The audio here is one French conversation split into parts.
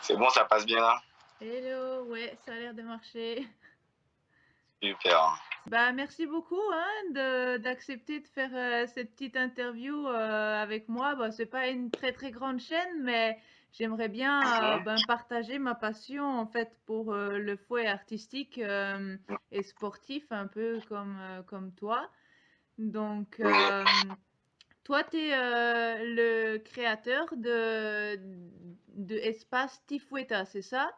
C'est bon, ça passe bien là? Hello, ouais, ça a l'air de marcher. Super. Bah, merci beaucoup hein, d'accepter de faire cette petite interview avec moi. Bah, c'est pas une très très grande chaîne, mais j'aimerais bien Mhm. ben, partager ma passion en fait pour le fouet artistique et sportif, un peu comme toi. Donc, Oui. toi, tu es le créateur de Espace Tifueta, c'est ça?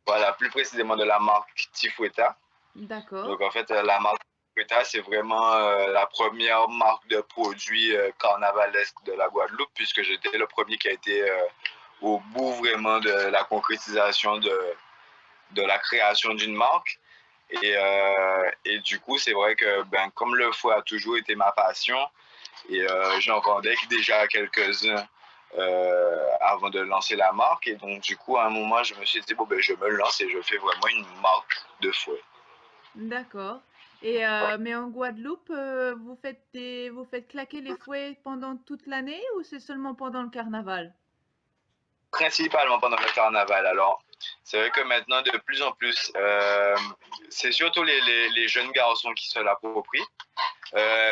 Voilà, plus précisément de la marque Tifueta. D'accord. Donc en fait, la marque Tifueta, c'est vraiment la première marque de produits carnavalesques de la Guadeloupe, puisque j'étais le premier qui a été au bout vraiment de la concrétisation de la création d'une marque. Et du coup, c'est vrai que ben, comme le fouet a toujours été ma passion, et j'en vendais déjà quelques-uns avant de lancer la marque. Et donc, du coup, à un moment, je me suis dit, bon, ben, je me lance et je fais vraiment une marque de fouet. D'accord. Et Ouais. mais en Guadeloupe, vous faites claquer les fouets pendant toute l'année ou c'est seulement pendant le carnaval? Principalement pendant le carnaval. Alors, c'est vrai que maintenant, de plus en plus, c'est surtout les jeunes garçons qui se l'approprient.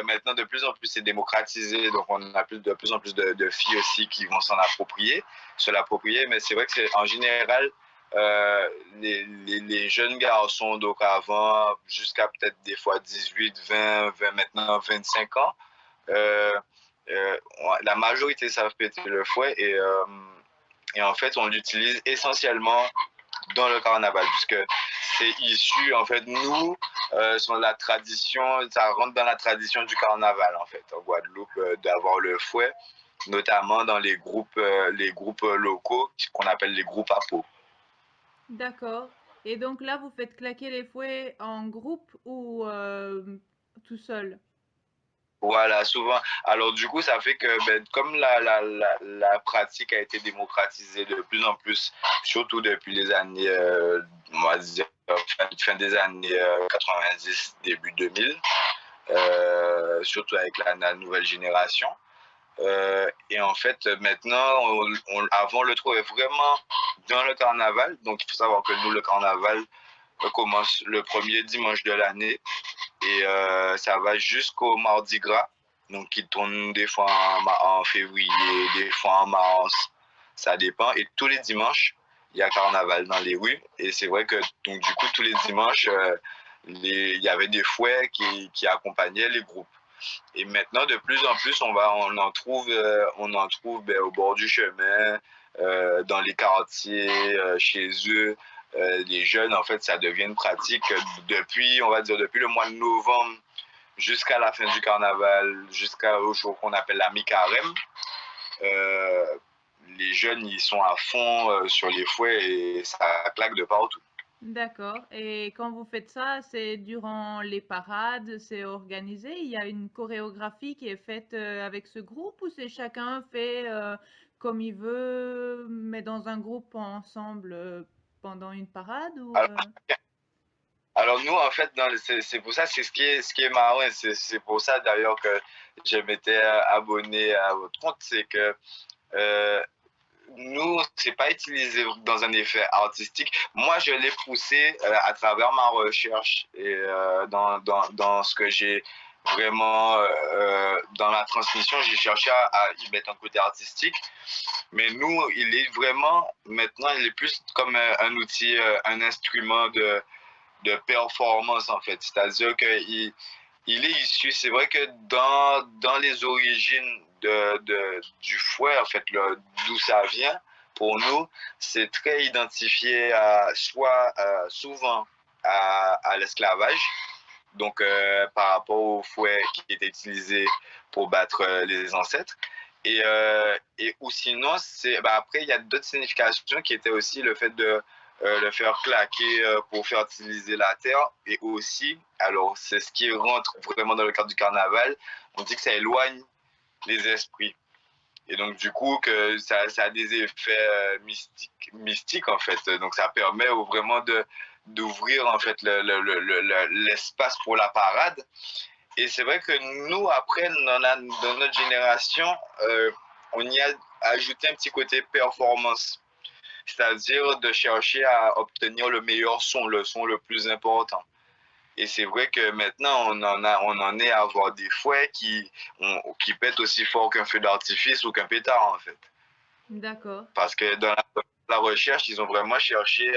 Maintenant, de plus en plus, c'est démocratisé, donc on a de plus en plus de filles aussi qui vont se l'approprier, mais c'est vrai que c'est en général les jeunes garçons, donc avant, jusqu'à peut-être des fois 18, 20, maintenant 25 ans, euh, la majorité savent péter le fouet et en fait, on l'utilise essentiellement dans le carnaval, puisque c'est issu, en fait, nous, sur la tradition, ça rentre dans la tradition du carnaval, en fait, en Guadeloupe, d'avoir le fouet, notamment dans les groupes locaux qu'on appelle les groupes à peau. D'accord. Et donc là, vous faites claquer les fouets en groupe ou tout seul? Voilà, souvent. Alors, du coup, ça fait que, ben, comme la pratique a été démocratisée de plus en plus, surtout depuis les années, on va dire, fin des années 90, début 2000, surtout avec la nouvelle génération. Et en fait, maintenant, avant, on le trouvait vraiment dans le carnaval. Donc, il faut savoir que nous, le carnaval commence le premier dimanche de l'année et ça va jusqu'au Mardi Gras. Donc, qui tourne des fois en février, des fois en mars. Ça dépend. Et tous les dimanches, il y a carnaval dans les rues. Et c'est vrai que, donc, du coup, tous les dimanches, il y avait des fouets qui accompagnaient les groupes. Et maintenant, de plus en plus, on en trouve ben, au bord du chemin, dans les quartiers, chez eux. Les jeunes, en fait, ça devient une pratique depuis, on va dire, depuis le mois de novembre jusqu'à la fin du carnaval, jusqu'au jour qu'on appelle la mi-carême. Euh, les jeunes, ils sont à fond sur les fouets et ça claque de partout. D'accord. Et quand vous faites ça, c'est durant les parades, c'est organisé? Il y a une chorégraphie qui est faite avec ce groupe ou c'est chacun fait comme il veut, mais dans un groupe ensemble pendant une parade ou Alors, alors nous, en fait, c'est pour ça, c'est ce qui est marrant, et c'est pour ça d'ailleurs que je m'étais abonné à votre compte, c'est que euh, nous, c'est pas utilisé dans un effet artistique. Moi, je l'ai poussé à travers ma recherche et dans ce que j'ai vraiment dans la transmission, j'ai cherché à y mettre un côté artistique. Mais nous, il est vraiment maintenant, il est plus comme un outil, un instrument de performance en fait. C'est-à-dire qu'il il est issu, c'est vrai que dans les origines du fouet, en fait, d'où ça vient, pour nous, c'est très identifié soit souvent à l'esclavage, donc par rapport au fouet qui était utilisé pour battre les ancêtres. Et ou sinon, bah, après, il y a d'autres significations qui étaient aussi le fait de le faire claquer pour fertiliser la terre. Et aussi, alors c'est ce qui rentre vraiment dans le cadre du carnaval, on dit que ça éloigne les esprits. Et donc du coup, que ça a des effets mystiques en fait. Donc ça permet vraiment d'ouvrir en fait l'espace pour la parade. Et c'est vrai que nous, après, dans notre génération, on y a ajouter un petit côté performance, c'est-à-dire de chercher à obtenir le meilleur son, le son le plus important. Et c'est vrai que maintenant, on en est à avoir des fouets qui pètent aussi fort qu'un feu d'artifice ou qu'un pétard, en fait. D'accord. Parce que dans la recherche, ils ont vraiment cherché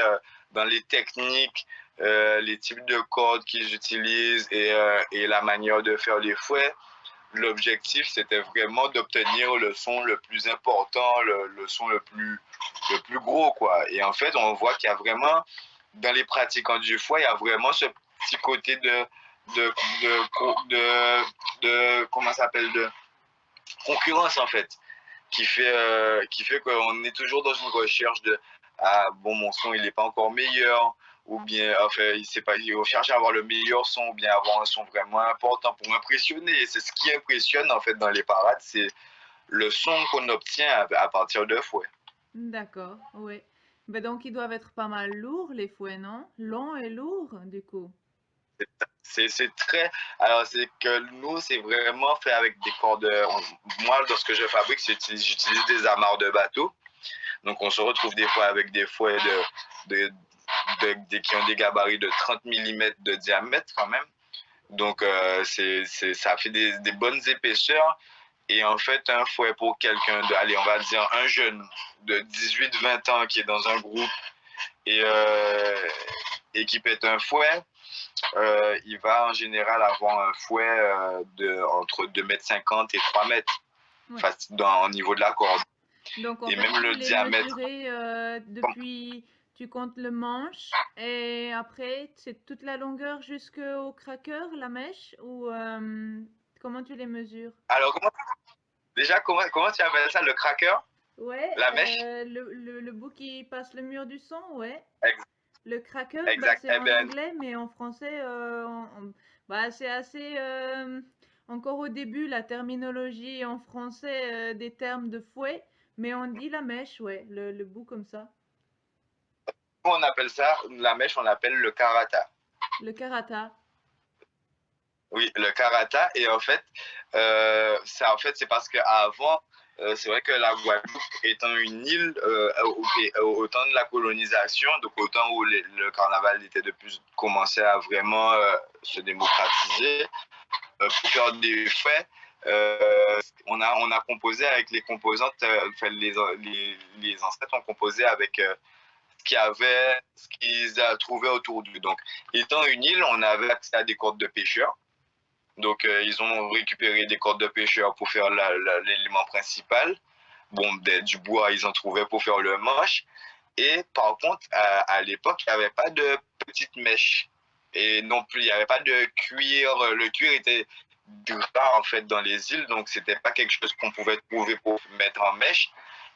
dans les techniques, les types de cordes qu'ils utilisent et la manière de faire les fouets. L'objectif, c'était vraiment d'obtenir le son le plus important, le son le plus gros, quoi. Et en fait, on voit qu'il y a vraiment, dans les pratiquants du fouet, il y a vraiment ce petit côté de, comment ça s'appelle, de concurrence, en fait, qui fait qu'on est toujours dans une recherche de, ah, bon, mon son, il n'est pas encore meilleur, ou bien, enfin, il sait pas, il cherche à avoir le meilleur son, ou bien avoir un son vraiment important pour impressionner. Et c'est ce qui impressionne, en fait, dans les parades, c'est le son qu'on obtient à partir de fouet. D'accord, oui. Ben donc ils doivent être pas mal lourds, les fouets, non? Longs et lourds, du coup. C'est très. Alors, c'est que nous, c'est vraiment fait avec des cordes. Moi, lorsque je fabrique, j'utilise des amarres de bateau. Donc, on se retrouve des fois avec des fouets qui ont des gabarits de 30 mm de diamètre quand même. Donc, ça fait des bonnes épaisseurs. Et en fait, un fouet pour quelqu'un de, allez, on va dire un jeune de 18-20 ans qui est dans un groupe et, euh, et qui pète un fouet, il va en général avoir un fouet entre 2,50 m et 3 mètres Ouais. au niveau de la corde. Donc en Et fait, même tu le les diamètre. mesurais depuis, tu comptes le manche et après c'est toute la longueur jusqu'au craqueur, la mèche, ou comment tu les mesures? Alors, déjà, comment tu appelles ça, le cracker? Ouais, La mèche? le bout qui passe le mur du son, ouais. Ex- Le cracker, bah, Exact. c'est Eh en bien, anglais, mais en français, bah, c'est assez encore au début la terminologie en français des termes de fouet, mais on dit la mèche, ouais, le bout comme ça. on appelle ça, la mèche, on l'appelle le karata. Le karata. Oui, le karata. Et en fait, c'est parce qu'avant, c'est vrai que la Guadeloupe étant une île, au temps de la colonisation, donc au temps où le carnaval était de plus commençait à vraiment se démocratiser, pour faire des fêtes, on a composé avec les composantes, enfin, les ancêtres ont composé avec ce qu'ils a trouvé autour d'eux. Donc, étant une île, on avait accès à des cordes de pêcheurs. Donc, ils ont récupéré des cordes de pêcheurs pour faire l'élément principal. Bon, du bois, ils ont trouvé pour faire le manche. Et par contre, à l'époque, il n'y avait pas de petites mèches. Et non plus, il n'y avait pas de cuir. Le cuir était rare, en fait, dans les îles. Donc, c'était pas quelque chose qu'on pouvait trouver pour mettre en mèche.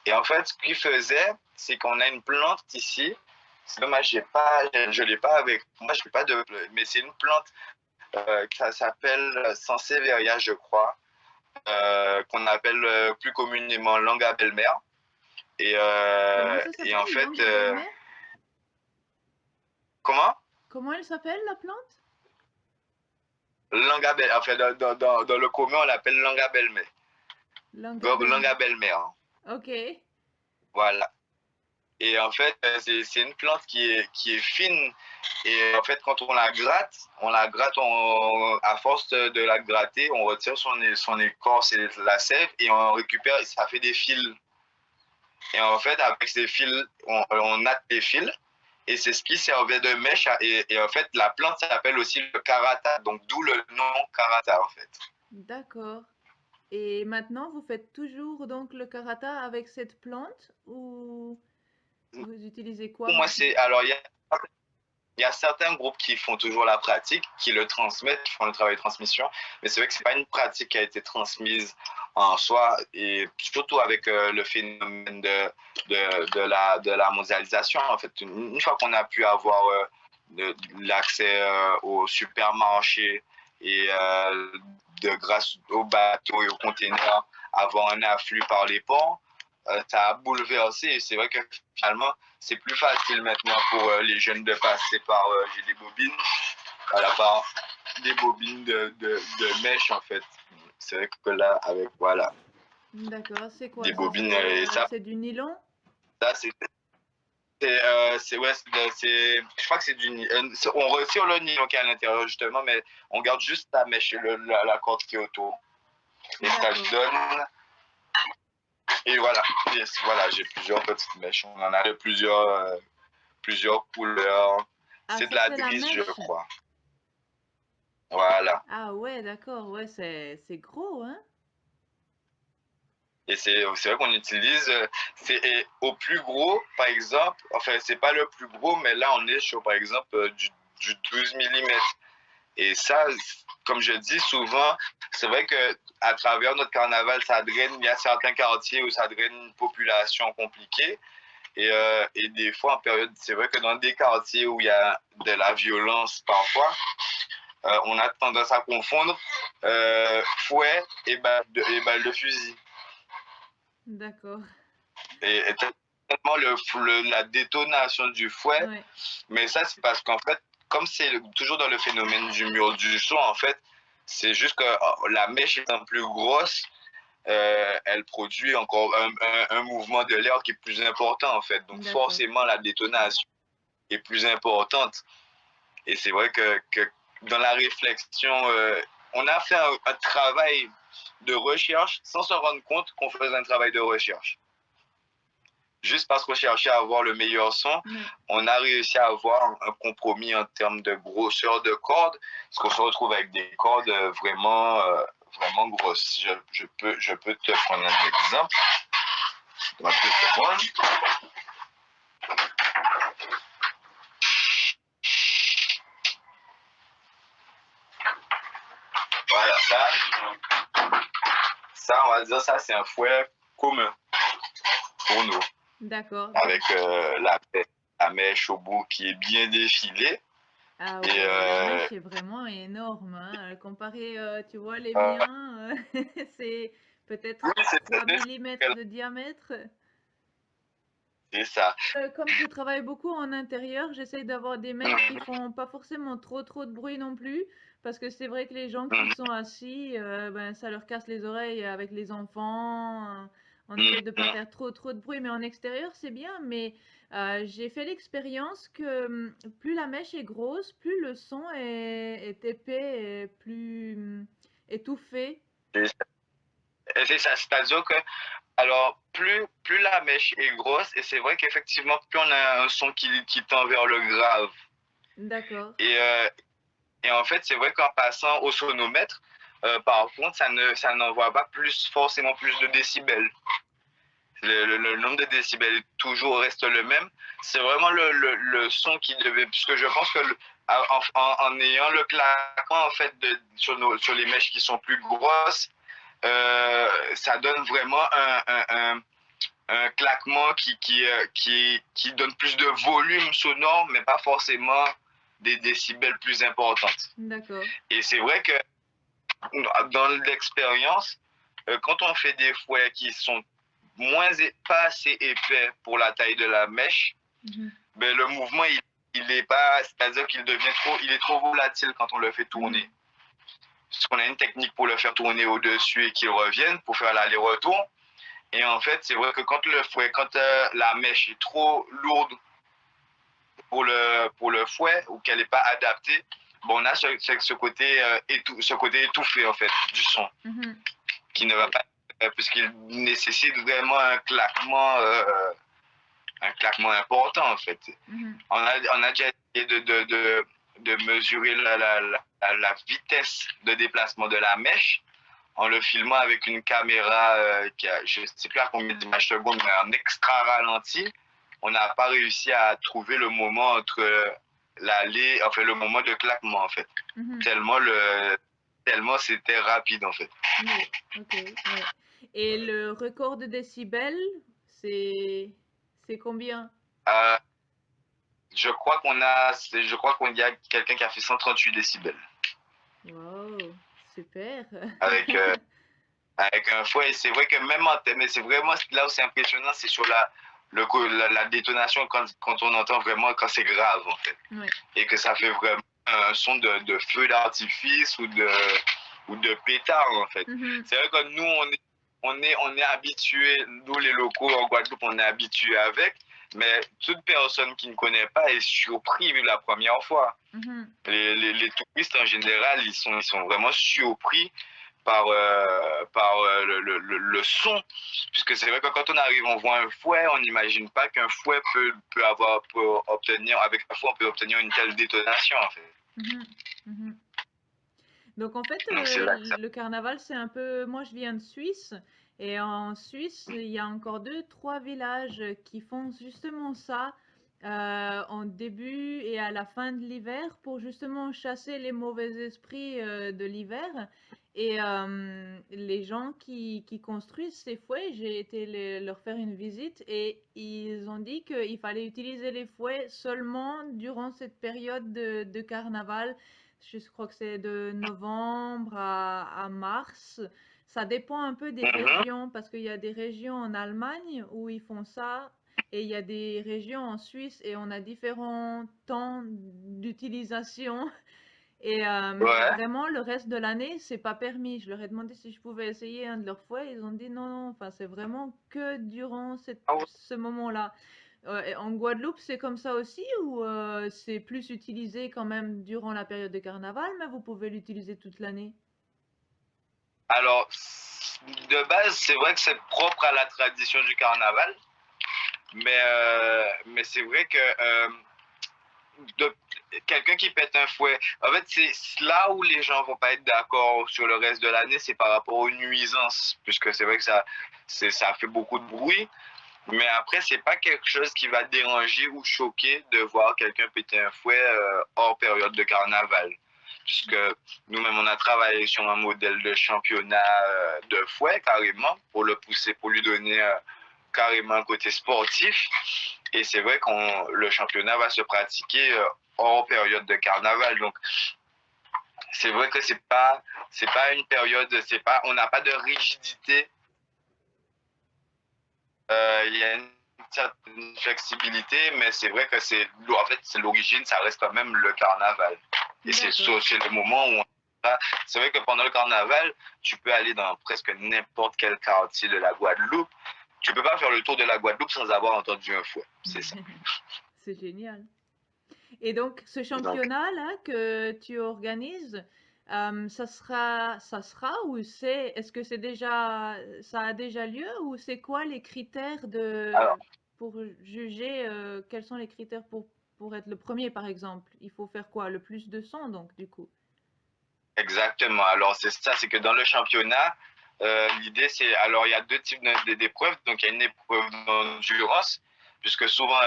Et en fait, ce qu'ils faisaient, c'est qu'on a une plante ici. C'est dommage, je l'ai pas avec moi, je l'ai pas de, mais c'est une plante ça s'appelle Sansevieria, je crois, qu'on appelle plus communément langue à belle-mère. Comment ça Et en s'appelle? fait, Langue à belle-mère? comment? Comment elle s'appelle, la plante? Langue à belle, enfin, dans le commun, on l'appelle langue à belle-mère. Langue à Langue à belle-mère. belle-mère. Ok. Voilà. Et en fait, c'est une plante qui est fine. Et en fait, quand on la gratte à force de la gratter, on retire son écorce et la sève et on récupère, ça fait des fils. Et en fait, avec ces fils, on natte les fils. Et c'est ce qui servait de mèche. Et en fait, la plante s'appelle aussi le karata. Donc, d'où le nom karata, en fait. D'accord. Et maintenant, vous faites toujours donc le karata avec cette plante ou vous utilisez quoi Pour moi, maintenant? c'est. Alors, il y a certains groupes qui font toujours la pratique, qui le transmettent, qui font le travail de transmission, mais c'est vrai que ce n'est pas une pratique qui a été transmise en soi, et surtout avec le phénomène de la mondialisation. En fait, une fois qu'on a pu avoir l'accès aux supermarchés et grâce aux bateaux et aux containers, avoir un afflux par les ports, ça a bouleversé. Et c'est vrai que finalement, c'est plus facile maintenant pour les jeunes de passer par j'ai des bobines, voilà, par des bobines de mèche en fait. C'est vrai que là, avec voilà. D'accord. C'est quoi des ça? bobines. Et C'est du nylon? ça ouais, je crois que c'est on retire le nylon qui est à l'intérieur justement, mais on garde juste la mèche, la corde qui est autour. Et ça D'accord. donne. Et voilà. Voilà, j'ai plusieurs petites mèches. On en a de plusieurs couleurs. Ah, C'est de ça la c'est la drisse, je mèche. crois. Voilà. Ah ouais, d'accord. Ouais, c'est gros, hein? Et c'est vrai qu'on utilise, et au plus gros, par exemple, enfin, c'est pas le plus gros, mais là, on est sur, par exemple, du 12 millimètres. Et ça, comme je dis souvent, c'est vrai que à travers notre carnaval, ça draine, il y a certains quartiers où ça draine une population compliquée. Et des fois, en période, c'est vrai que dans des quartiers où il y a de la violence parfois, on a tendance à confondre fouet et balle de fusil. D'accord. Et tellement la détonation du fouet, Ouais. mais ça, c'est parce qu'en fait, comme c'est toujours dans le phénomène du mur du son, en fait, c'est juste que la mèche étant plus grosse, elle produit encore un mouvement de l'air qui est plus important, en fait. Donc, D'accord. forcément, la détonation est plus importante. Et c'est vrai que dans la réflexion, on a fait un travail de recherche sans se rendre compte qu'on faisait un travail de recherche. Juste parce qu'on cherchait à avoir le meilleur son, Ouais. on a réussi à avoir un compromis en termes de grosseur de cordes, parce qu'on se retrouve avec des cordes vraiment grosses. Je peux te prendre un exemple. Dans 2 secondes. Voilà, on va dire, ça, c'est un fouet commun pour nous, D'accord. avec la mèche au bout qui est bien défilée. Ah Et ouais, la mèche est vraiment énorme, hein. Comparé, tu vois, les miens, c'est peut-être oui, 3 millimètres de diamètre. c'est ça. Comme je travaille beaucoup en intérieur, j'essaye d'avoir des mèches qui font pas forcément trop de bruit non plus, parce que c'est vrai que les gens qui sont assis, ben, ça leur casse les oreilles avec les enfants. On essaie de pas faire trop de bruit, mais en extérieur, c'est bien. Mais j'ai fait l'expérience que plus la mèche est grosse, plus le son est épais et plus étouffé. C'est ça, c'est-à-dire que, alors, plus la mèche est grosse, et c'est vrai qu'effectivement, plus on a un son qui tend vers le grave. D'accord. Et, euh, et en fait, c'est vrai qu'en passant au sonomètre, par contre, ça n'envoie pas forcément plus de décibels. Le nombre de décibels toujours reste le même. C'est vraiment le son qui devait, puisque je pense que en ayant le claquement en fait sur les mèches qui sont plus grosses, ça donne vraiment un claquement qui donne plus de volume sonore, mais pas forcément des décibels plus importantes. D'accord. Et c'est vrai que dans l'expérience, quand on fait des fouets qui sont pas assez épais pour la taille de la mèche, ben le mouvement il est pas, c'est-à-dire il est trop volatile quand on le fait tourner. Parce qu'on a une technique pour le faire tourner au-dessus et qu'il revienne pour faire l'aller-retour. Et en fait, c'est vrai que quand la mèche est trop lourde pour le fouet ou qu'elle n'est pas adaptée, bon, on a ce côté étouffé en fait du son qui ne va pas, puisqu'il nécessite vraiment un claquement important en fait. On a déjà essayé de mesurer la vitesse de déplacement de la mèche en le filmant avec une caméra qui a, je ne sais plus à combien d'images secondes, mais en extra ralenti. On n'a pas réussi à trouver le moment entre enfin le moment de claquement en fait. Tellement c'était rapide en fait. Oui, ok, ouais. Et le record de décibels, c'est c'est combien? Euh, je crois qu'on y a quelqu'un qui a fait 138 décibels. Wow, super. Avec, avec un fouet. Et c'est vrai que même en mais c'est vraiment là où c'est impressionnant, c'est sur la détonation quand on entend vraiment quand c'est grave en fait. Ouais. Et que ça fait vraiment un son de feu d'artifice ou de pétard en fait. C'est vrai que nous on est habitué, nous les locaux en Guadeloupe, on est habitué avec, mais toute personne qui ne connaît pas est surprise la première fois. Mhm. Les touristes en général, ils sont vraiment surpris par le son. Puisque c'est vrai que quand on arrive, on voit un fouet, on n'imagine pas qu'un fouet peut obtenir, avec un fouet, on peut obtenir une telle détonation, en fait. Mhm. Mhm. Donc en fait, Donc c'est là que ça. le carnaval, c'est un peu... Moi, je viens de Suisse, et en Suisse, il y a encore deux, trois villages qui font justement ça en début et à la fin de l'hiver pour justement chasser les mauvais esprits de l'hiver. Et les gens qui construisent ces fouets, j'ai été leur faire une visite et ils ont dit qu'il fallait utiliser les fouets seulement durant cette période de carnaval. Je crois que c'est de novembre à mars. Ça dépend un peu des Mhm. régions, parce qu'il y a des régions en Allemagne où ils font ça, et il y a des régions en Suisse, et on a différents temps d'utilisation. Mais Ouais. vraiment, le reste de l'année, c'est pas permis. Je leur ai demandé si je pouvais essayer un de leurs fouets. Ils ont dit non, non, enfin, c'est vraiment que durant Ah ouais. ce moment-là. Et en Guadeloupe, c'est comme ça aussi ou c'est plus utilisé quand même durant la période de carnaval, mais vous pouvez l'utiliser toute l'année? Alors, de base, c'est vrai que c'est propre à la tradition du carnaval, mais c'est vrai que de, quelqu'un qui pète un fouet, en fait, c'est là où les gens vont pas être d'accord sur le reste de l'année, c'est par rapport aux nuisances, puisque c'est vrai que ça fait beaucoup de bruit, mais après, c'est pas quelque chose qui va déranger ou choquer de voir quelqu'un péter un fouet hors période de carnaval. Puisque nous-mêmes, on a travaillé sur un modèle de championnat de fouet, carrément, pour le pousser, pour lui donner carrément un côté sportif. Et c'est vrai que le championnat va se pratiquer hors période de carnaval. Donc, c'est vrai que c'est pas une période, c'est pas, on n'a pas de rigidité. Il y a une certaine flexibilité, mais c'est vrai que en fait, c'est l'origine, ça reste quand même le carnaval. Et D'accord. c'est le moment où c'est vrai que pendant le carnaval, tu peux aller dans presque n'importe quel quartier de la Guadeloupe. Tu peux pas faire le tour de la Guadeloupe sans avoir entendu un fouet. C'est ça. C'est génial. Et donc, ce Donc, championnat-là que tu organises, ça sera ou est-ce que ça a déjà lieu ou c'est quoi les critères alors, pour juger, quels sont les critères pour être le premier, par exemple? Il faut faire quoi? Le plus de sons, donc, du coup. exactement. Alors, c'est ça, c'est que dans le championnat, l'idée, c'est. Alors, il y a deux types d'épreuves. Donc, il y a une épreuve d'endurance, puisque souvent,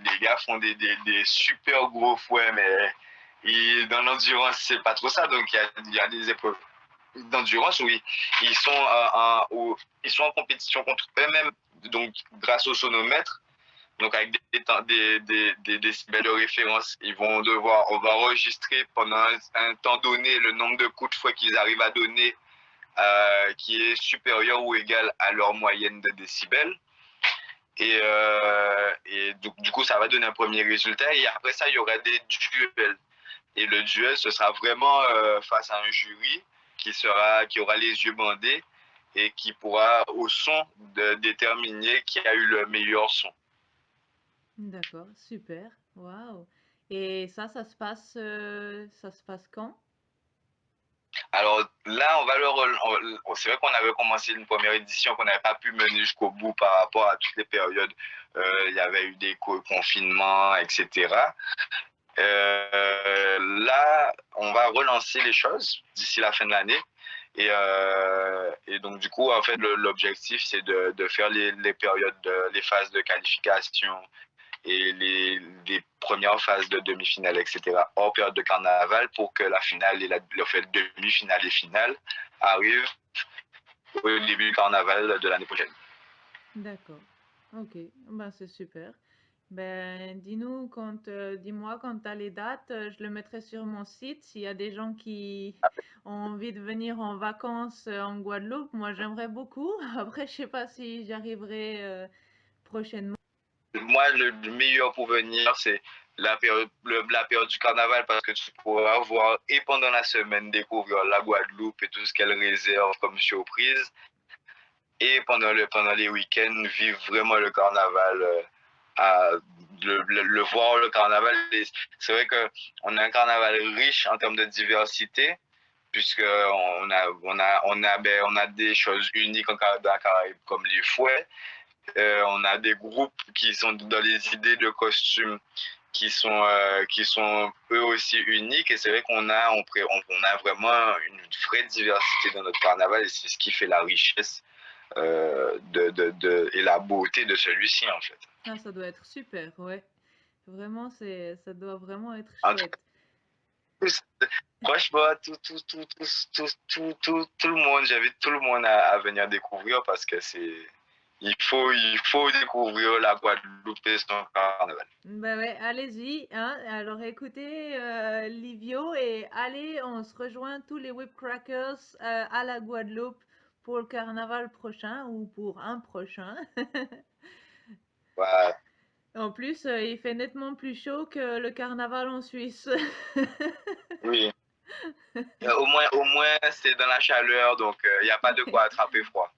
les gars font des super gros fouets, mais dans l'endurance, c'est pas trop ça. Donc, il y a des épreuves d'endurance où ils sont en compétition contre eux-mêmes, donc, grâce au sonomètre. Donc, avec des décibels de référence, on va enregistrer pendant un temps donné le nombre de coups de fouet qu'ils arrivent à donner qui est supérieur ou égal à leur moyenne de décibels. Et du coup, ça va donner un premier résultat. Et après ça, il y aura des duels. Et le duel, ce sera vraiment face à un jury qui aura les yeux bandés et qui pourra, au son, déterminer qui a eu le meilleur son. D'accord, super. Waouh. Et ça se passe quand? Alors là, c'est vrai qu'on avait commencé une première édition qu'on n'avait pas pu mener jusqu'au bout par rapport à toutes les périodes. Il y avait eu des confinements, etc. Là, on va relancer les choses d'ici la fin de l'année. Et donc, du coup, en fait, l'objectif, c'est de faire les périodes, les phases de qualification et les premières phases de demi-finale, etc., hors période de carnaval pour que la finale et le fait demi-finale et finale arrivent au début du carnaval de l'année prochaine. D'accord. Ok. Ben, c'est super. Ben, dis-moi quand tu as les dates, je le mettrai sur mon site. S'il y a des gens qui ont envie de venir en vacances en Guadeloupe, moi j'aimerais beaucoup. Après, je sais pas si j'arriverai prochainement. Moi, le meilleur pour venir, c'est la période du carnaval parce que tu pourras voir et pendant la semaine découvrir la Guadeloupe et tout ce qu'elle réserve comme surprise. et pendant les week-ends, vivre vraiment le carnaval, à, le voir le carnaval. C'est vrai qu'on a un carnaval riche en termes de diversité, puisque on a des choses uniques dans la Caraïbe comme les fouets. On a des groupes qui sont dans les idées de costumes qui sont eux aussi uniques. Et c'est vrai on a vraiment une vraie diversité dans notre carnaval et c'est ce qui fait la richesse et la beauté de celui-ci, en fait. Ah, ça doit être super, ouais. Vraiment, ça doit vraiment être En tout chouette. cas, franchement, tout le monde, j'invite tout le monde à venir découvrir parce que il faut découvrir la Guadeloupe et son carnaval. Bah ouais, allez-y, hein. Alors écoutez, Livio, et allez, on se rejoint tous les Whipcrackers à la Guadeloupe pour le carnaval prochain ou pour un prochain. Voilà. En plus, il fait nettement plus chaud que le carnaval en Suisse. Oui. Au moins c'est dans la chaleur, donc il n'y a pas de quoi attraper froid.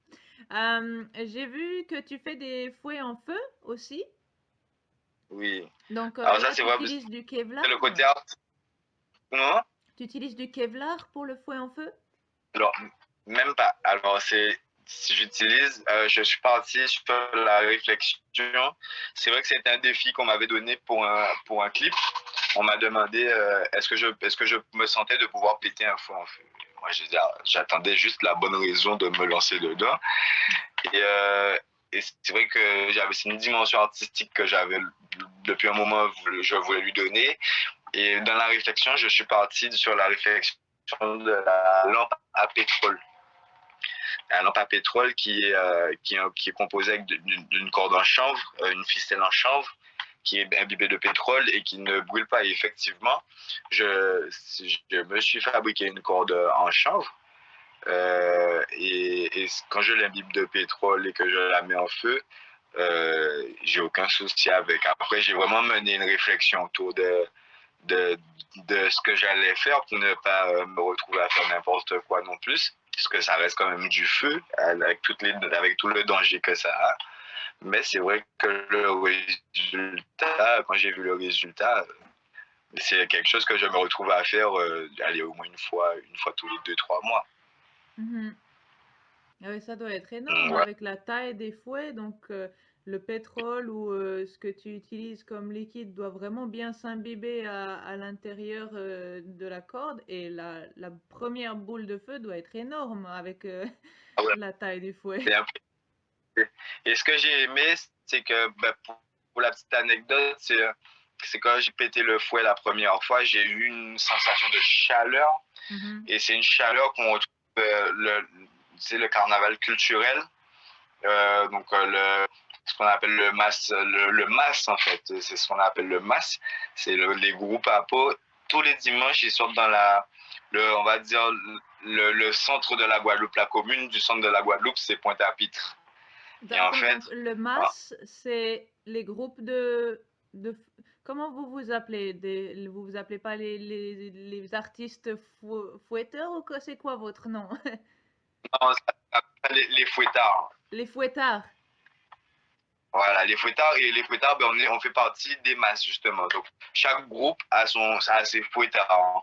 J'ai vu que tu fais des fouets en feu aussi. Oui. Donc Alors ça, là, c'est tu vrai, utilises du c'est le Kevlar. côté art. Non? Tu utilises du Kevlar pour le fouet en feu? Alors, même pas. Alors, si j'utilise, je suis parti sur la réflexion. C'est vrai que c'était un défi qu'on m'avait donné pour un clip. On m'a demandé est-ce que je me sentais de pouvoir péter un feu en feu. Moi, j'attendais juste la bonne raison de me lancer dedans. Et, euh, et c'est vrai que c'est une dimension artistique que j'avais depuis un moment, je voulais lui donner. Et dans la réflexion, je suis parti sur la réflexion de la lampe à pétrole. La lampe à pétrole qui est composée d'une corde en chanvre, une ficelle en chanvre, qui est imbibée de pétrole et qui ne brûle pas. Et effectivement, je me suis fabriqué une corde en chanvre. Et quand je l'imbibe de pétrole et que je la mets en feu, j'ai aucun souci avec. Après, j'ai vraiment mené une réflexion autour de, de ce que j'allais faire pour ne pas me retrouver à faire n'importe quoi non plus, puisque ça reste quand même du feu, avec tout le danger que ça a. Mais c'est vrai que le résultat, quand j'ai vu le résultat, c'est quelque chose que je me retrouve à faire aller au moins une fois tous les 2, 3 mois. Mhm. Ah oui, ça doit être énorme Ouais. avec la taille des fouets. Donc, le pétrole ou ce que tu utilises comme liquide doit vraiment bien s'imbiber à l'intérieur de la corde. Et la première boule de feu doit être énorme avec Ouais. la taille du fouet. Et, et ce que j'ai aimé, c'est que pour la petite anecdote, c'est quand j'ai pété le fouet la première fois, j'ai eu une sensation de chaleur. Mhm. Et c'est une chaleur qu'on retrouve c'est le carnaval culturel. Ce qu'on appelle le mas en fait, c'est ce qu'on appelle le mas. C'est les groupes à peau. Tous les dimanches, ils sortent dans on va dire, le centre de la Guadeloupe, la commune du centre de la Guadeloupe, c'est Pointe-à-Pitre. Et en D'accord, fait, donc le ah, MAS, c'est les groupes de... Comment vous vous appelez? Vous vous appelez pas les artistes fouetteurs ou quoi? C'est quoi votre nom? non, les fouettards. Les fouettards. Voilà, les fouettards et les fouettards, ben, on fait partie des masses justement. Donc chaque groupe a ses fouettards, hein.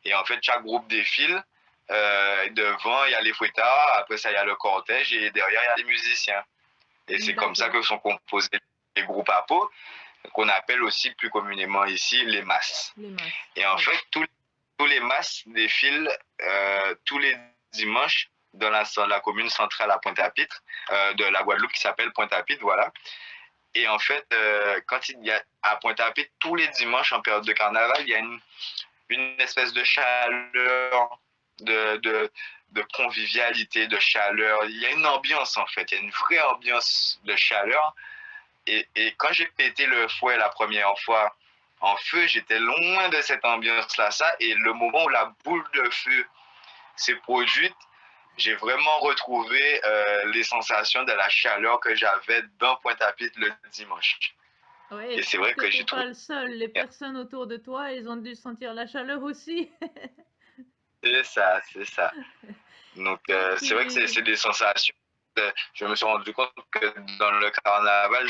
Et en fait, chaque groupe défile. Devant, il y a les fouettards, après ça, il y a le cortège et derrière, il y a les musiciens. Et c'est comme ça D'accord, que sont composés les groupes à peau, qu'on appelle aussi plus communément ici les masses. les MAS. Et en Oui. fait, tous les masses défilent tous les dimanches dans la commune centrale à Pointe-à-Pitre, de la Guadeloupe qui s'appelle Pointe-à-Pitre, voilà. Et en fait, quand il y a à Pointe-à-Pitre, tous les dimanches en période de carnaval, il y a une espèce de chaleur, de, de, de convivialité, de chaleur. Il y a une ambiance en fait, il y a une vraie ambiance de chaleur. Et quand j'ai pété le fouet la première fois en feu, j'étais loin de cette ambiance-là. Et le moment où la boule de feu s'est produite, j'ai vraiment retrouvé les sensations de la chaleur que j'avais dans Pointe-à-Pitre le dimanche. Ouais, Et je c'est pense vrai que que t'es j'ai pas trouvé. le seul. Les personnes autour de toi, ils ont dû sentir la chaleur aussi. C'est ça, c'est ça. Donc, Quand c'est vrai que tu... c'est des sensations. je me suis rendu compte que dans le carnaval,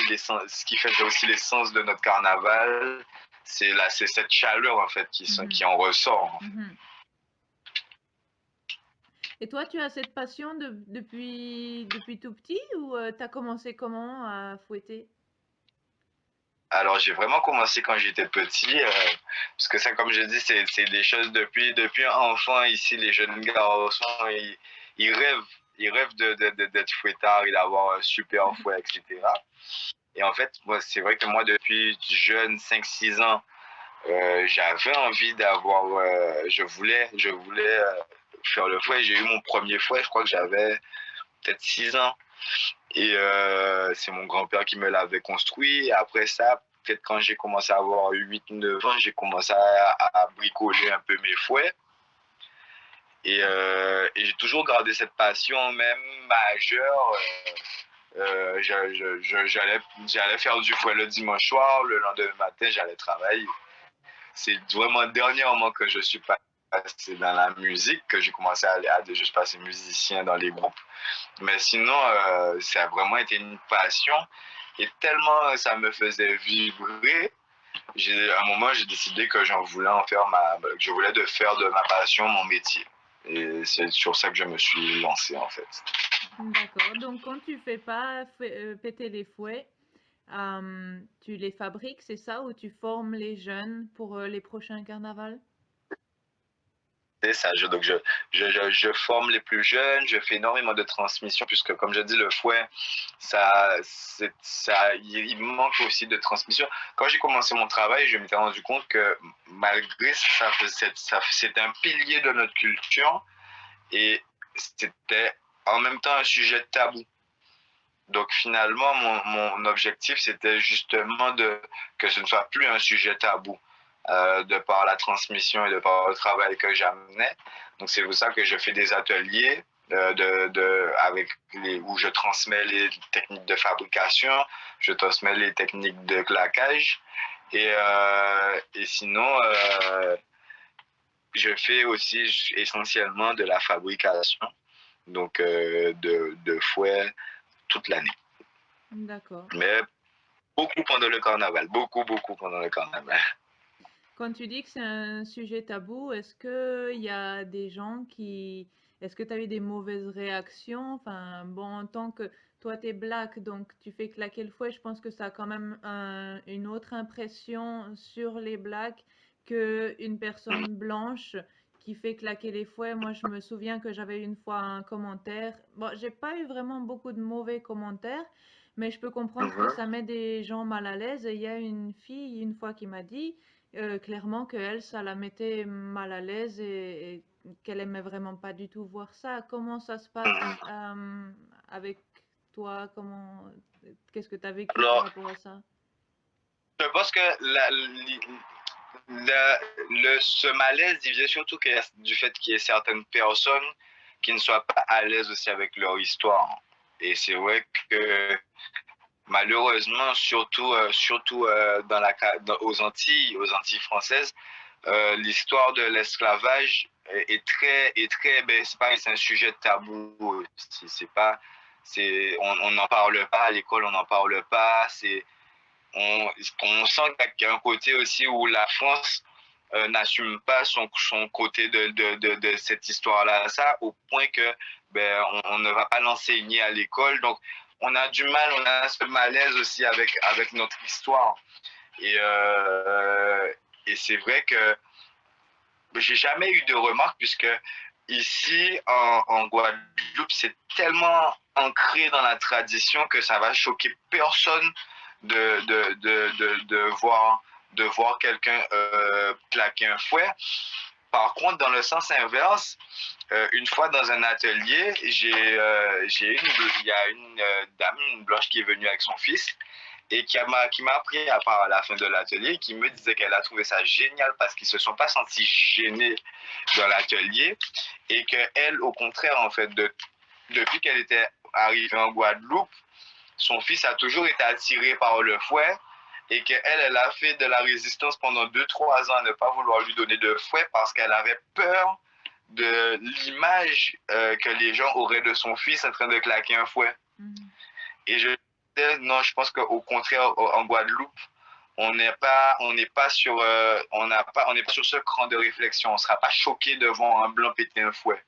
ce qui fait aussi l'essence de notre carnaval, c'est cette chaleur en fait Mhm, qui en ressort. mhm. Et toi, tu as cette passion depuis tout petit ou tu as commencé comment à fouetter? Alors j'ai vraiment commencé quand j'étais petit, parce que ça, comme je dis, c'est des choses depuis enfant ici, les jeunes garçons, ils rêvent, ils rêvent d'être fouettards et d'avoir un super fouet, etc. Et en fait, moi, c'est vrai que moi, depuis jeune, 5 6 ans, j'avais envie d'avoir, je voulais faire le fouet. J'ai eu mon premier fouet, je crois que j'avais peut-être 6 ans. Et c'est mon grand-père qui me l'avait construit. Et après ça, peut-être quand j'ai commencé à avoir 8 9 ans, j'ai commencé à bricoler un peu mes fouets. Et j'ai toujours gardé cette passion, même majeure. J'allais faire du fouet le dimanche soir, le lendemain matin, j'allais travailler. C'est vraiment dernièrement que je suis passé dans la musique, que j'ai commencé à juste passer musicien dans les groupes. Mais sinon, ça a vraiment été une passion. Et tellement ça me faisait vibrer, à un moment, j'ai décidé que je voulais de faire de ma passion mon métier. Et c'est sur ça que je me suis lancé, en fait. D'accord. Donc, quand tu fais pas péter les fouets, tu les fabriques, c'est ça, ou tu formes les jeunes pour les prochains carnavals? C'est ça. Je forme les plus jeunes, je fais énormément de transmission, puisque, comme je dis, le fouet, il manque aussi de transmission. Quand j'ai commencé mon travail, je m'étais rendu compte que malgré ça, c'est un pilier de notre culture et c'était en même temps un sujet tabou. Donc finalement, mon objectif, c'était justement que ce ne soit plus un sujet tabou, de par la transmission et de par le travail que j'amenais. Donc c'est pour ça que je fais des ateliers où je transmets les techniques de fabrication, je transmets les techniques de claquage. Et sinon, je fais aussi essentiellement de la fabrication, donc de fouets toute l'année. D'accord. Mais beaucoup pendant le carnaval, beaucoup, beaucoup pendant le carnaval. Quand tu dis que c'est un sujet tabou, est-ce qu'il y a des gens qui... Est-ce que tu as eu des mauvaises réactions? Enfin, bon, en tant que toi, tu es black, donc tu fais claquer le fouet, je pense que ça a quand même une autre impression sur les blacks qu'une personne blanche qui fait claquer les fouets. Moi, je me souviens que j'avais une fois un commentaire. Bon, j'ai pas eu vraiment beaucoup de mauvais commentaires, mais je peux comprendre que Mhm. ça met des gens mal à l'aise. Et il y a une fille, une fois, qui m'a dit clairement que elle, ça la mettait mal à l'aise et qu'elle aimait vraiment pas du tout voir ça. Comment ça se passe Mhm. avec toi? Qu'est-ce que tu as vécu par Alors, rapport à ça? je pense que ce malaise, il vient surtout du fait qu'il y ait certaines personnes qui ne soient pas à l'aise aussi avec leur histoire. Et c'est vrai que malheureusement, surtout aux Antilles françaises, l'histoire de l'esclavage ben, c'est un sujet tabou. C'est pas, on n'en parle pas à l'école, on n'en parle pas. On sent qu'il y a un côté aussi où la France n'assume pas son côté de cette histoire-là, ça, au point que ben, on ne va pas l'enseigner à l'école. Donc, on a du mal, on a ce malaise aussi avec notre histoire. Et, euh, et c'est vrai que j'ai jamais eu de remarques, puisque ici, en Guadeloupe, c'est tellement ancré dans la tradition que ça va choquer personne de voir quelqu'un claquer un fouet. Par contre, dans le sens inverse, une fois dans un atelier, il y a une dame, une blanche, qui est venue avec son fils et qui m'a appris à part à la fin de l'atelier, qui me disait qu'elle a trouvé ça génial parce qu'ils se sont pas sentis gênés dans l'atelier et qu'elle, au contraire, en fait, depuis qu'elle était arrivée en Guadeloupe, son fils a toujours été attiré par le fouet et qu'elle, elle a fait de la résistance pendant 2 3 ans à ne pas vouloir lui donner de fouet parce qu'elle avait peur de l'image que les gens auraient de son fils en train de claquer un fouet. Et je disais, non, je pense qu'au contraire, en Guadeloupe, on n'est pas sur, on n'est pas sur ce cran de réflexion. On ne sera pas choqué devant un blanc péter un fouet.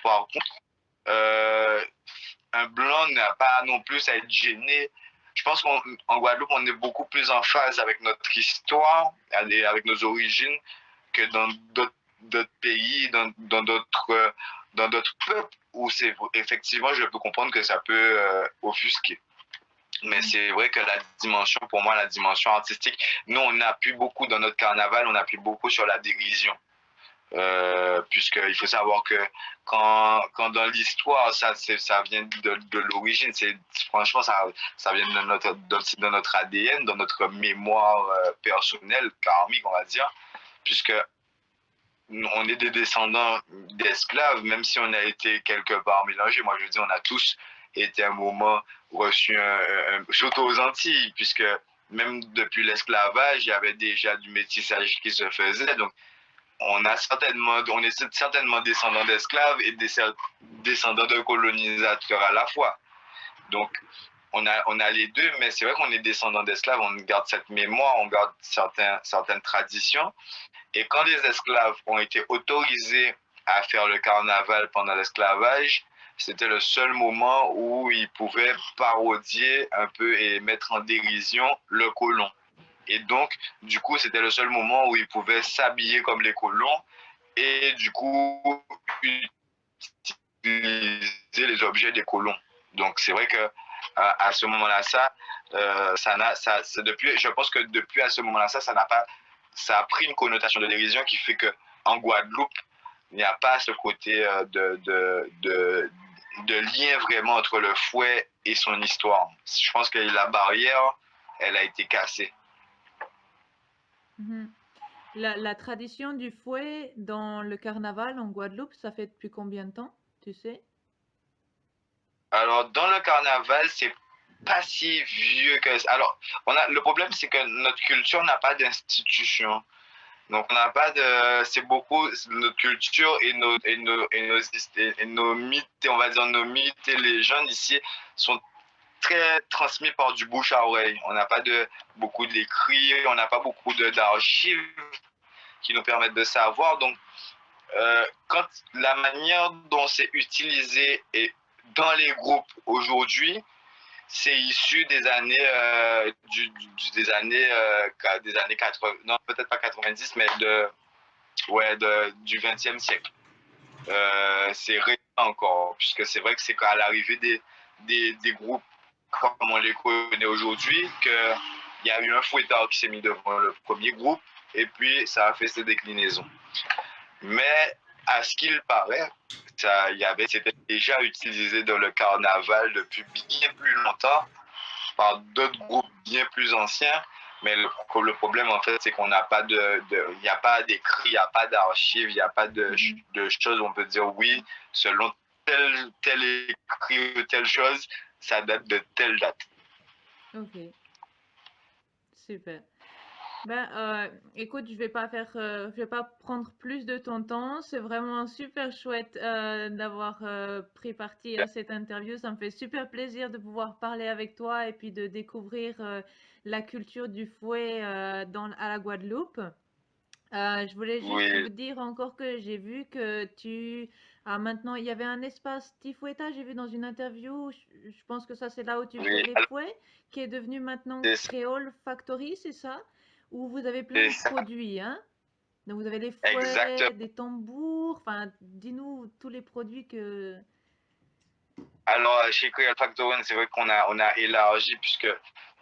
Par contre, un blanc n'a pas non plus à être gêné. Je pense qu'en Guadeloupe, on est beaucoup plus en phase avec notre histoire, avec nos origines, que dans d'autres pays, dans d'autres peuples, où c'est effectivement, je peux comprendre que ça peut offusquer. Mais c'est vrai que la dimension, pour moi, la dimension artistique, nous, on appuie beaucoup dans notre carnaval, on appuie beaucoup sur la dérision. Puisqu'il faut savoir que quand dans l'histoire, ça vient de l'origine, franchement, ça vient de notre ADN, de notre mémoire personnelle, karmique, on va dire, puisque on est des descendants d'esclaves, même si on a été quelque part mélangés. Moi, je dis, on a tous été à un moment reçu, surtout aux Antilles, puisque même depuis l'esclavage, il y avait déjà du métissage qui se faisait. Donc, on est certainement descendants d'esclaves et descendants de colonisateurs à la fois. Donc, on a les deux, mais c'est vrai qu'on est descendants d'esclaves, on garde cette mémoire, on garde certaines traditions. Et quand les esclaves ont été autorisés à faire le carnaval pendant l'esclavage, c'était le seul moment où ils pouvaient parodier un peu et mettre en dérision le colon. Et donc, du coup, c'était le seul moment où ils pouvaient s'habiller comme les colons et du coup, utiliser les objets des colons. Donc, c'est vrai que à ce moment-là, je pense que depuis à ce moment-là, ça a pris une connotation de dérision qui fait que en Guadeloupe, il n'y a pas ce côté de lien vraiment entre le fouet et son histoire. Je pense que la barrière, elle a été cassée. La tradition du fouet dans le carnaval en Guadeloupe, ça fait depuis combien de temps, tu sais? Alors, dans le carnaval, c'est pas si vieux que ça. Alors, le problème, c'est que notre culture n'a pas d'institution. Donc, on n'a pas de. C'est beaucoup. Notre culture et nos mythes, on va dire nos mythes et légendes ici sont très transmis par du bouche à oreille. On n'a pas beaucoup d'écrits, on n'a pas beaucoup d'archives qui nous permettent de savoir. Donc, quand la manière dont c'est utilisé et dans les groupes aujourd'hui, c'est issu des années des années 80, non peut-être pas 90, mais du 20e siècle. C'est récent encore, puisque c'est vrai que c'est à l'arrivée des groupes comme on les connaît aujourd'hui qu'il y a eu un fouettard qui s'est mis devant le premier groupe et puis ça a fait ses déclinaisons. Mais à ce qu'il paraît, c'était déjà utilisé dans le carnaval depuis bien plus longtemps par d'autres groupes bien plus anciens. Mais le problème, en fait, c'est qu'on n'a pas il n'y a pas d'écrit, il n'y a pas d'archives, il n'y a pas de choses où on peut dire oui, selon tel écrit ou telle chose, ça date de telle date. Ok, super. Écoute, je vais pas prendre plus de ton temps. C'est vraiment super chouette d'avoir pris partie à cette interview. Ça me fait super plaisir de pouvoir parler avec toi et puis de découvrir la culture du fouet à la Guadeloupe. Je voulais juste vous dire encore que j'ai vu que tu as maintenant, il y avait un espace Tifouetta, j'ai vu dans une interview, je pense que ça c'est là où tu fais les fouets, qui est devenu maintenant Creole Factory, c'est ça? Où vous avez plein de produits, hein? Donc vous avez les fouets, des tambours, enfin dis-nous tous les produits que... Alors chez Creole Factory, c'est vrai qu'on a élargi puisque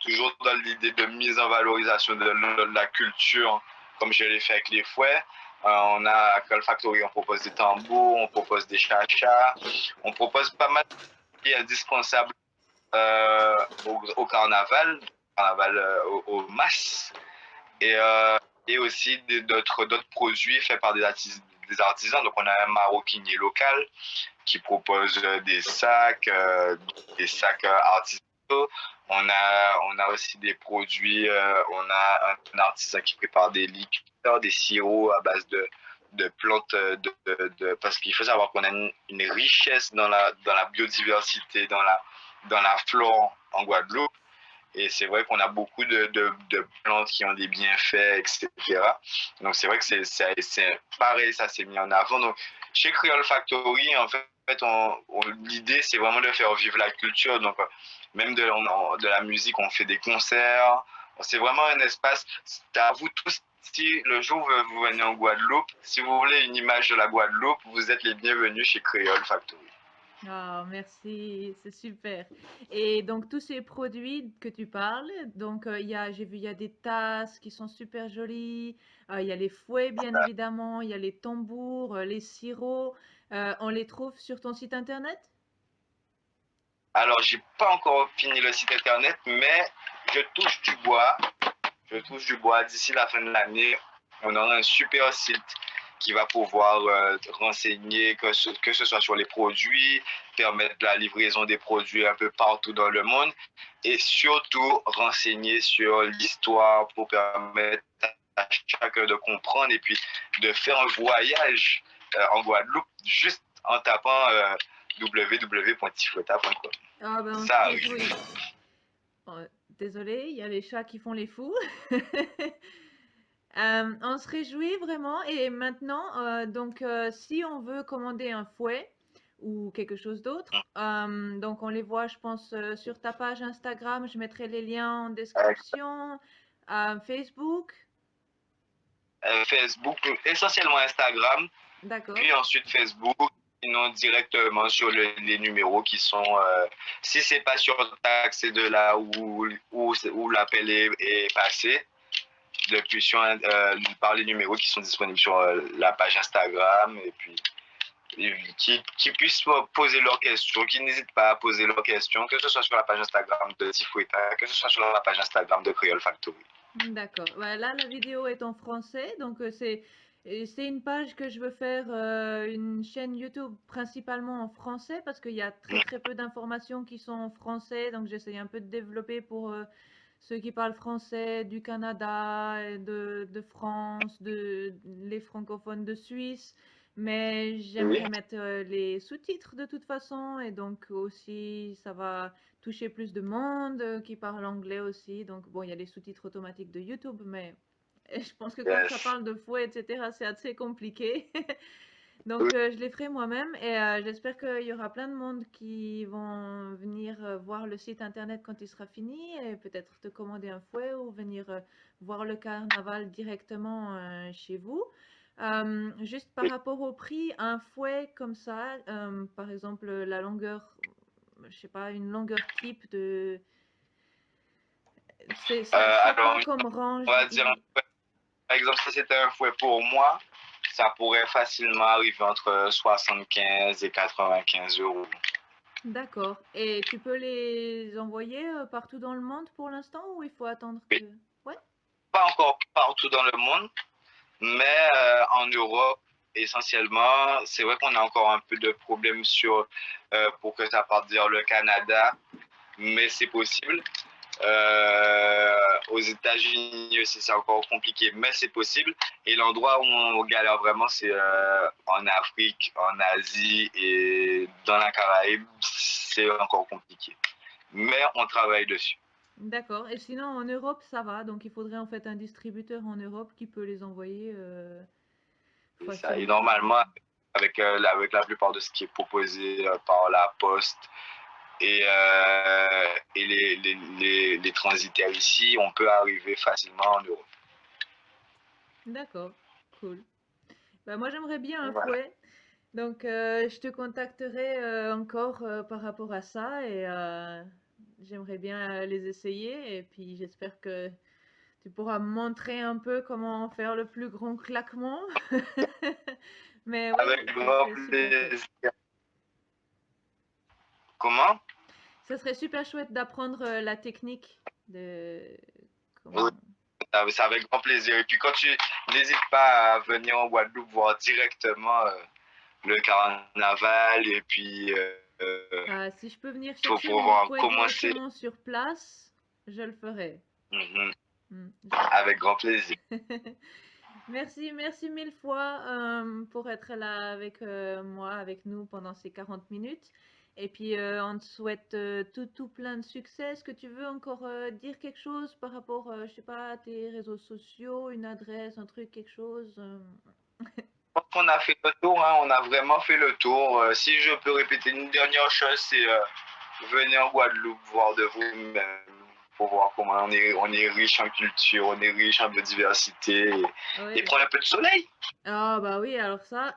toujours dans l'idée de mise en valorisation de la culture, comme je l'ai fait avec les fouets. On a à Creole Factory, on propose des tambours, on propose des chachas, on propose pas mal de produits indispensables au carnaval, au masses, et aussi d'autres produits faits par des artisans. Donc on a un maroquinier local qui propose des sacs artisanaux. On a aussi des produits, on a un artisan qui prépare des liqueurs, des sirops à base de plantes, parce qu'il faut savoir qu'on a une richesse dans la biodiversité, dans la flore en Guadeloupe. Et c'est vrai qu'on a beaucoup de plantes qui ont des bienfaits, etc. Donc c'est vrai que c'est pareil, ça s'est mis en avant. Donc chez Creole Factory, en fait, l'idée c'est vraiment de faire vivre la culture. Donc même de la musique, on fait des concerts. C'est vraiment un espace. C'est à vous tous. Si le jour où vous venez en Guadeloupe, si vous voulez une image de la Guadeloupe, vous êtes les bienvenus chez Creole Factory. Ah, merci, c'est super. Et donc tous ces produits que tu parles, donc j'ai vu il y a des tasses qui sont super jolies, il y a les fouets bien évidemment, il y a les tambours, les sirops. On les trouve sur ton site internet? Alors, j'ai pas encore fini le site internet, mais je touche du bois. Je touche du bois. D'ici la fin de l'année, on aura un super site qui va pouvoir renseigner, que ce soit sur les produits, permettre la livraison des produits un peu partout dans le monde, et surtout renseigner sur l'histoire pour permettre à chacun de comprendre et puis de faire un voyage en Guadeloupe juste en tapant www.tifoueta.com. Ah ben on se Ça arrive. réjouit. Désolé, il y a les chats qui font les fous. On se réjouit vraiment. Et maintenant, si on veut commander un fouet ou quelque chose d'autre, donc on les voit, je pense, sur ta page Instagram. Je mettrai les liens en description. Facebook, Facebook, essentiellement Instagram, d'accord. puis ensuite Facebook, sinon directement sur les numéros qui sont, si c'est pas sur taxe, de là où l'appel est passé, depuis par les numéros qui sont disponibles sur la page Instagram, et puis qui puissent poser leurs questions, qui n'hésitent pas à poser leurs questions, que ce soit sur la page Instagram de Tifoueta, que ce soit sur la page Instagram de Creole Factory. D'accord. Ouais, là, la vidéo est en français, donc c'est une page que je veux faire, une chaîne YouTube principalement en français parce qu'il y a très très peu d'informations qui sont en français, donc j'essaye un peu de développer pour ceux qui parlent français du Canada, et de France, les francophones de Suisse, mais Oui. j'aimerais mettre les sous-titres de toute façon, et donc aussi ça va toucher plus de monde qui parle anglais aussi. Donc, bon, il y a les sous-titres automatiques de YouTube, mais je pense que quand ça Yes. parle de fouet, etc., c'est assez compliqué. Oui. Donc, je les ferai moi-même et j'espère qu'il y aura plein de monde qui vont venir voir le site internet quand il sera fini et peut-être te commander un fouet ou venir voir le carnaval directement chez vous. Juste par rapport au prix, un fouet comme ça, par exemple la longueur, je sais pas, une longueur type de... ça Alors, quoi comme on range de va dire, prix? par exemple, si c'était un fouet pour moi, ça pourrait facilement arriver entre 75 et 95 euros. D'accord. Et tu peux les envoyer partout dans le monde pour l'instant ou il faut attendre que... Mais Ouais, pas encore partout dans le monde, mais en Europe, essentiellement, c'est vrai qu'on a encore un peu de problèmes pour que ça parte dire le Canada, mais c'est possible. Aux États-Unis aussi, c'est encore compliqué, mais c'est possible. Et l'endroit où on galère vraiment, c'est en Afrique, en Asie et dans la Caraïbe, c'est encore compliqué. Mais on travaille dessus. d'accord. Et sinon en Europe, ça va. Donc il faudrait en fait un distributeur en Europe qui peut les envoyer Et ça. Et facilement. normalement, avec la plupart de ce qui est proposé par la poste et les transitaires ici, on peut arriver facilement en Europe. D'accord, cool. Bah, moi j'aimerais bien un Voilà. fouet. Donc je te contacterai encore par rapport à ça et j'aimerais bien les essayer et puis j'espère que tu pourras me montrer un peu comment faire le plus grand claquement. Mais Avec oui, ça grand serait super chouette. plaisir. Comment? Ça serait super chouette d'apprendre la technique de Oui, comment. c'est avec grand plaisir. Et puis quand tu n'hésites pas à venir en Guadeloupe voir directement le carnaval et puis Ah, si je peux venir pour chercher mon pouvoir fouet commencer. directement sur place, je le ferai. Mhm. Hmm, Avec grand plaisir. Merci, merci mille fois pour être là avec moi, avec nous pendant ces 40 minutes. Et puis, on te souhaite tout plein de succès. Est-ce que tu veux encore dire quelque chose par rapport, je sais pas, à tes réseaux sociaux, une adresse, un truc, quelque chose Je pense qu'on a fait le tour, hein, on a vraiment fait le tour. Si je peux répéter une dernière chose, c'est venez en Guadeloupe voir de vous-même pour voir comment on est riche en culture, on est riche en biodiversité et Oui. prendre un peu de soleil. Ah bah oui, alors ça.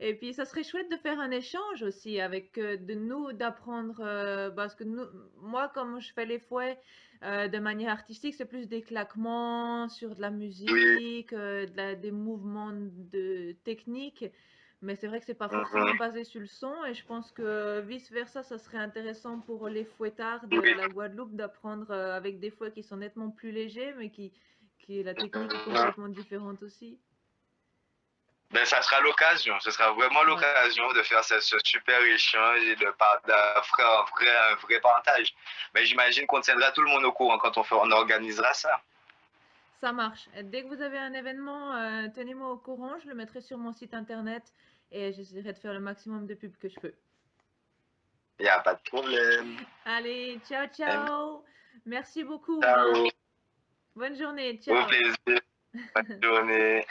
Et puis, ça serait chouette de faire un échange aussi avec de nous, d'apprendre, parce que nous, moi, comme je fais les fouets de manière artistique, c'est plus des claquements sur de la Oui. musique, des mouvements de technique, mais c'est vrai que c'est pas forcément Mhm. basé sur le son, et je pense que vice-versa, ça serait intéressant pour les fouettards de Oui. la Guadeloupe d'apprendre avec des fouets qui sont nettement plus légers, mais qui la technique est Mhm. complètement différente aussi. Ben, ça sera l'occasion, ce sera vraiment Ouais. l'occasion de faire ce super échange et faire un vrai partage. Mais j'imagine qu'on tiendra tout le monde au courant quand on organisera ça. Ça marche. Dès que vous avez un événement, tenez-moi au courant, je le mettrai sur mon site internet et j'essaierai de faire le maximum de pubs que je peux. Il n'y a pas de problème. Allez, ciao, ciao. Merci beaucoup, hein. Ciao. Bonne journée, Au ciao. plaisir. Bonne journée.